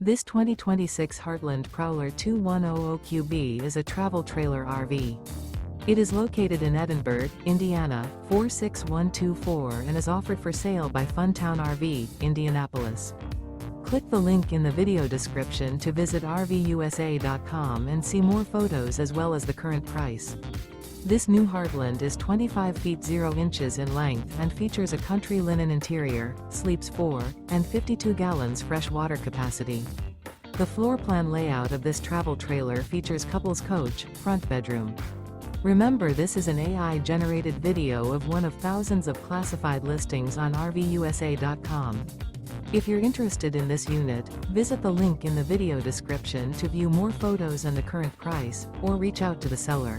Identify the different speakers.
Speaker 1: This 2026 Heartland Prowler 2100QB is a travel trailer RV. It is located in Edinburgh, Indiana, 46124 and is offered for sale by Funtown RV, Indianapolis. Click the link in the video description to visit RVUSA.com and see more photos as well as the current price. This new Heartland is 25 feet 0 inches in length and features a country linen interior, sleeps 4, and 52 gallons fresh water capacity. The floor plan layout of this travel trailer features couples coach, front bedroom. Remember, this is an AI-generated video of one of thousands of classified listings on RVUSA.com. If you're interested in this unit, visit the link in the video description to view more photos and the current price, or reach out to the seller.